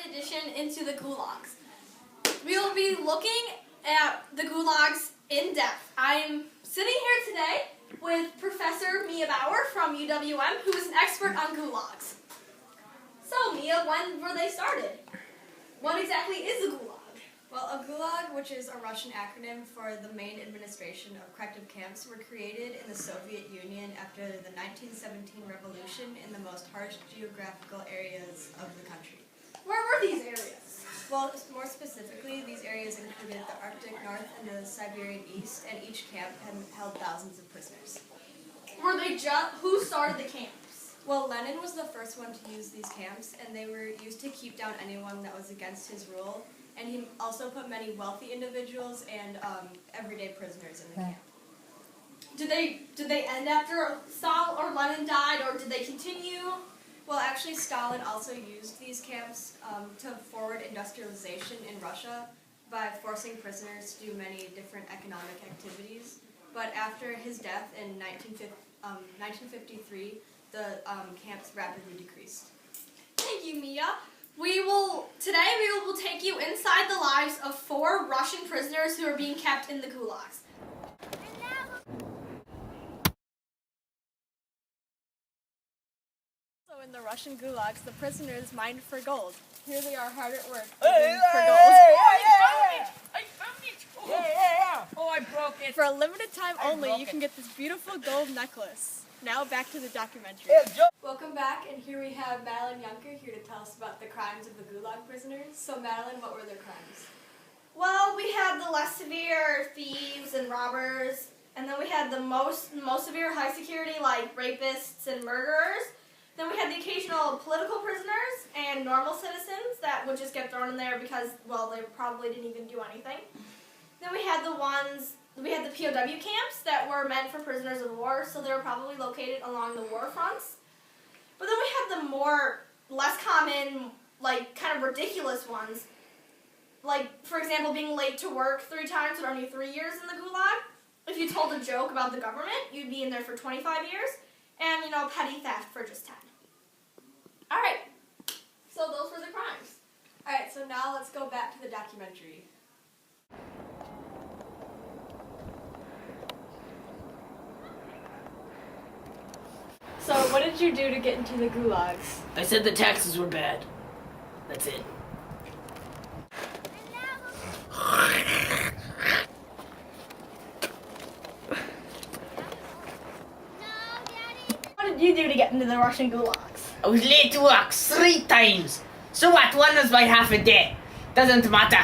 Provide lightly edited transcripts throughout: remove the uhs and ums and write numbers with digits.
edition into the gulags. We will be looking at the gulags in depth. I'm sitting here today with Professor Mia Bauer from UWM, who is an expert on gulags. So Mia, when were they started? What exactly is a gulag? Well, a gulag, which is a Russian acronym for the main administration of corrective camps, were created in the Soviet Union after the 1917 revolution in the most harsh geographical areas of the country. Where were these areas? Well, more specifically, these areas included the Arctic North and the Siberian East, and each camp had held thousands of prisoners. Were they who started the camps? Well, Lenin was the first one to use these camps, and they were used to keep down anyone that was against his rule. And he also put many wealthy individuals and everyday prisoners in the camp. Did they end after Stalin or Lenin died, or did they continue? Well, actually, Stalin also used these camps to forward industrialization in Russia by forcing prisoners to do many different economic activities. But after his death in 1953, the camps rapidly decreased. Thank you, Mia. Today we will take you inside the lives of 4 Russian prisoners who are being kept in the gulags. So in the Russian gulags, the prisoners mined for gold. Here they are hard at work for gold. I found it! Oh, I broke it! For a limited time only, you can get this beautiful gold necklace. Now back to the documentary. Welcome back, and here we have Madeline Junker here to tell us about the crimes of the Gulag prisoners. So Madeline, what were their crimes? Well, we had the less severe thieves and robbers, and then we had the most severe high security like rapists and murderers. Then we had the occasional political prisoners and normal citizens that would just get thrown in there because, well, they probably didn't even do anything. Then we had the POW camps that were meant for prisoners of war, so they were probably located along the war fronts. But then we had the less common, like, kind of ridiculous ones. Like, for example, being late to work 3 times but only 3 years in the gulag. If you told a joke about the government, you'd be in there for 25 years. And, petty theft for just 10. Alright, so those were the crimes. Alright, so now let's go back to the documentary. So, what did you do to get into the gulags? I said the taxes were bad. That's it. What did you do to get into the Russian gulags? I was late to work 3 times. So what? One was by half a day. Doesn't matter.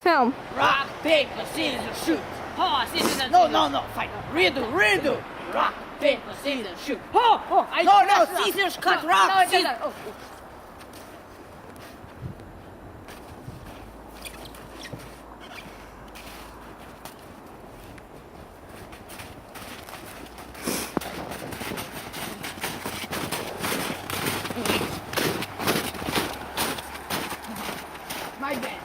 Film. Rock, paper, scissors, shoot. Oh, scissors and No, fight. Redo. Rock, paper, scissors, shoot. Oh, no, scissors, cut, rock, No, scissors. Oh. My bad.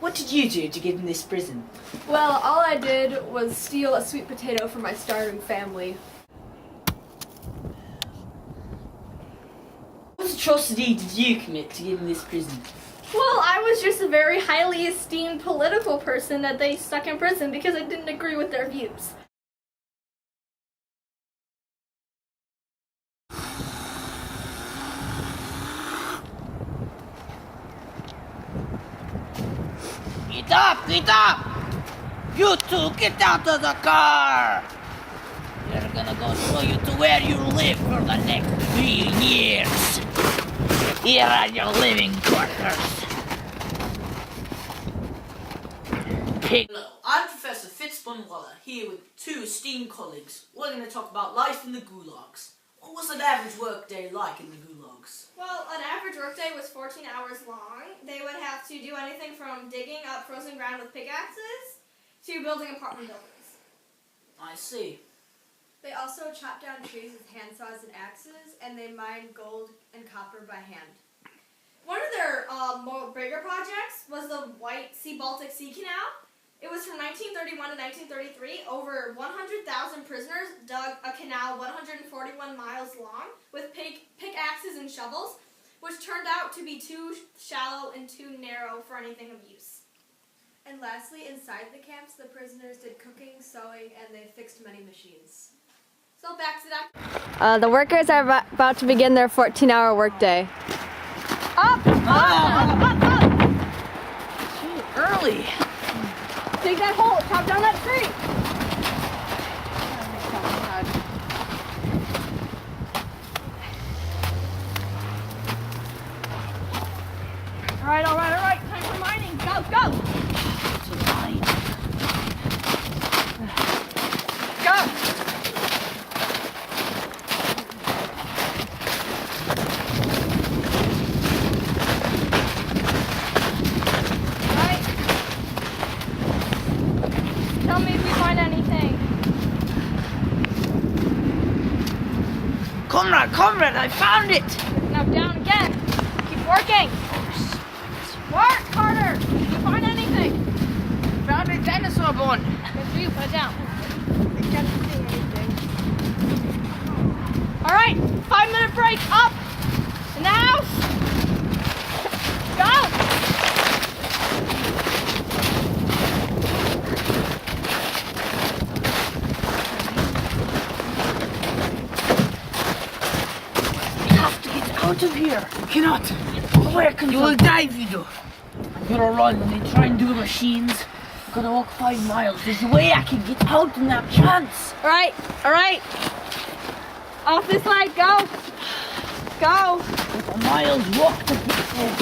What did you do to get in this prison? Well, all I did was steal a sweet potato from my starving family. What atrocity did you commit to get in this prison? Well, I was just a very highly esteemed political person that they stuck in prison because I didn't agree with their views. Get up! You two, get out of the car! We're gonna go show you to where you live for the next 3 years. Here are your living quarters. Hello, I'm Professor Fitzbunwalla, here with 2 esteemed colleagues. We're going to talk about life in the gulags. What was an average workday like in the gulags? Well, an average workday was 14 hours long. They would have to do anything from digging up frozen ground with pickaxes to building apartment buildings. I see. They also chopped down trees with handsaws and axes, and they mined gold and copper by hand. One of their more bigger projects was the White Sea Baltic Sea Canal. It was from 1931 to 1933. Over 100,000 prisoners dug a canal 141 miles long with pickaxes and shovels, which turned out to be too shallow and too narrow for anything of use. And lastly, inside the camps, the prisoners did cooking, sewing, and they fixed many machines. So back to that. The workers are about to begin their 14-hour workday. Up! Too early. Dig that hole, chop down that tree. All right. Time for mining. Go. To mine. Go. Right. Tell me if you find anything. Comrade, I found it! Now down again. Keep working. Work harder. Did you find anything? Found a dinosaur bone. Good for you. Put it down. I can't see anything. All right. 5-minute break. Up. In the house. Go. We have to get out of here. You cannot. Where can you will die if you do. I'm gonna run when they try and do machines. I'm gonna walk 5 miles. There's a way I can get out and have a chance. All right. Off this leg. Go. With a mile's walk to get home.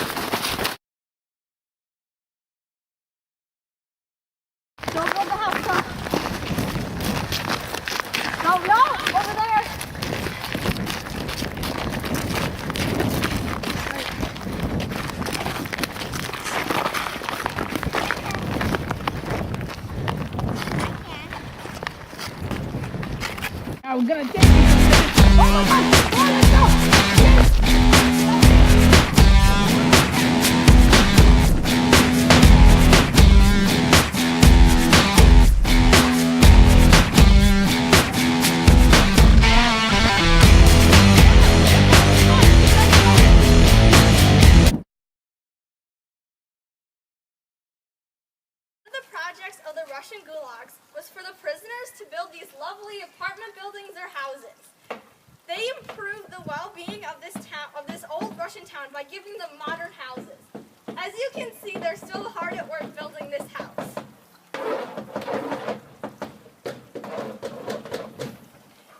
Don't go in the house, Tom. No, over there. Now we're gonna take these. Oh my God! Let's go! One of the projects of the Russian gulags was for the prisoners to build these lovely apartment buildings or houses. They improved the well-being of this old Russian town by giving them modern houses. As you can see, they're still hard at work building this house.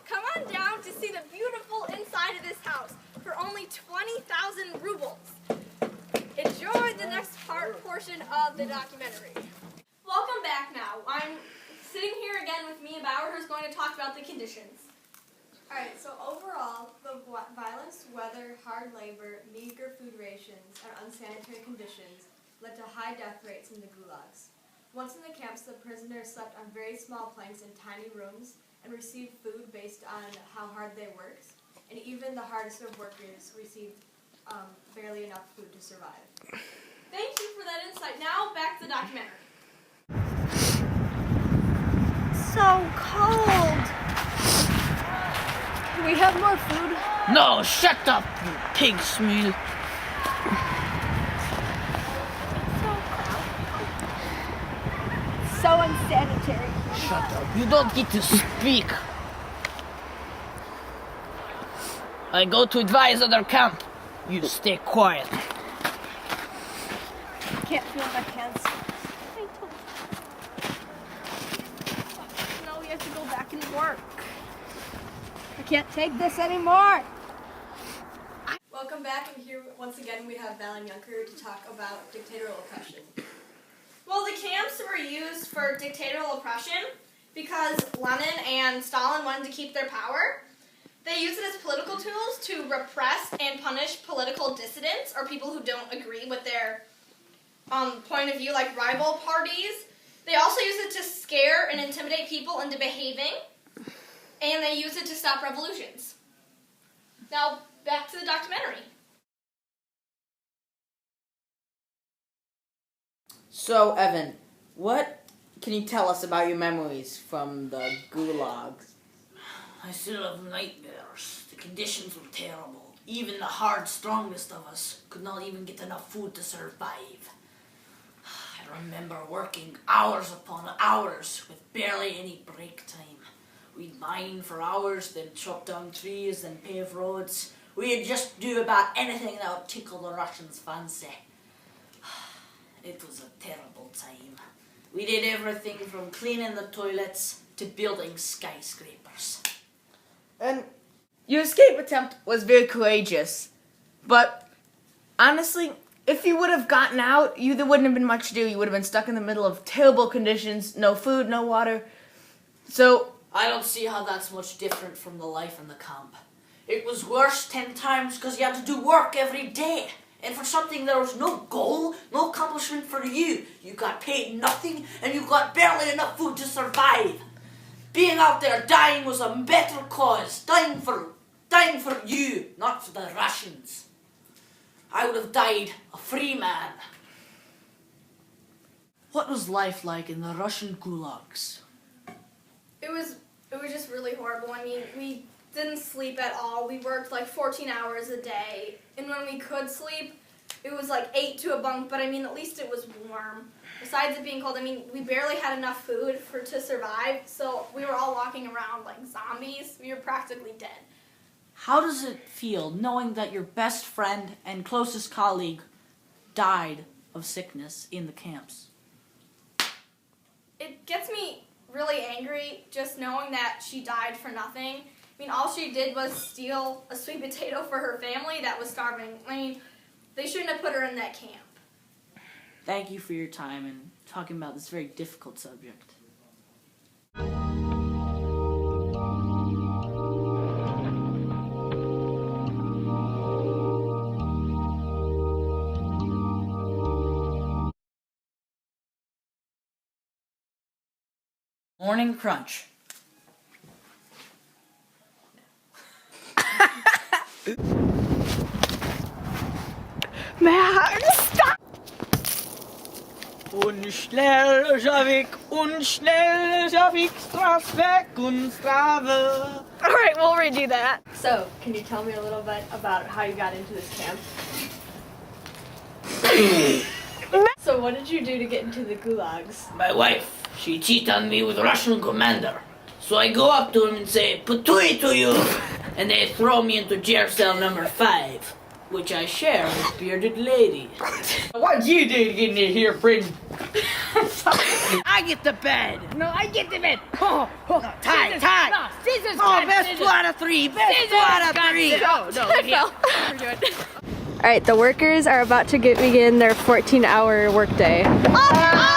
Come on down to see the beautiful inside of this house for only 20,000 rubles. Enjoy the next portion of the documentary. Welcome back now. I'm sitting here again with Mia Bauer, who's going to talk about the conditions. Alright, so overall, the violence, weather, hard labor, meager food rations, and unsanitary conditions led to high death rates in the gulags. Once in the camps, the prisoners slept on very small planks in tiny rooms and received food based on how hard they worked, and even the hardest of workers received barely enough food to survive. Thank you for that insight. Now, back to the documentary. So cold! Can we have more food? No, shut up, you pig smell. So unsanitary. Shut up. You don't get to speak. I go to advise other camp. You stay quiet. Can't feel my hands. No, we have to go back and work. I can't take this anymore. Welcome back, and here once again we have Val and Junker to talk about dictatorial oppression. Well, the camps were used for dictatorial oppression because Lenin and Stalin wanted to keep their power. They used it as political tools to repress and punish political dissidents or people who don't agree with their point of view, like rival parties. They also use it to scare and intimidate people into behaving, and they use it to stop revolutions. Now, back to the documentary. So, Evan, what can you tell us about your memories from the Gulag? I still have nightmares. The conditions were terrible. Even the hard, strongest of us could not even get enough food to survive. I remember working hours upon hours with barely any break time. We'd mine for hours, then chop down trees, then pave roads. We'd just do about anything that would tickle the Russians' fancy. It was a terrible time. We did everything from cleaning the toilets to building skyscrapers. And your escape attempt was very courageous. But honestly, if you would have gotten out, there wouldn't have been much to do. You would have been stuck in the middle of terrible conditions, no food, no water. So I don't see how that's much different from the life in the camp. It was worse 10 times because you had to do work every day. And for something there was no goal, no accomplishment for you. You got paid nothing and you got barely enough food to survive. Being out there dying was a better cause. Dying for you, not for the Russians. I would have died a free man. What was life like in the Russian gulags? It was just really horrible. I mean, we didn't sleep at all. We worked like 14 hours a day. And when we could sleep, it was like 8 to a bunk, but I mean, at least it was warm. Besides it being cold, I mean, we barely had enough food to survive, so we were all walking around like zombies. We were practically dead. How does it feel knowing that your best friend and closest colleague died of sickness in the camps? It gets me really angry just knowing that she died for nothing. I mean, all she did was steal a sweet potato for her family that was starving. I mean, they shouldn't have put her in that camp. Thank you for your time and talking about this very difficult subject. Morning crunch. Matt, stop! Unschnell schaff ich Straßweg und Strave. Alright, we'll redo that. So, can you tell me a little bit about how you got into this camp? So, what did you do to get into the gulags? My wife, she cheated on me with a Russian commander. So I go up to him and say, "Patui to you!" And they throw me into jail cell number 5, which I share with bearded ladies. What'd you do to get in here, Bryn? I get the bed. No, I get the bed. Oh, Tie. No, scissors. Oh, best 2 out of 3. Best 2 out of 3. Oh, no. Alright, the workers are about to begin their 14-hour workday. Oh!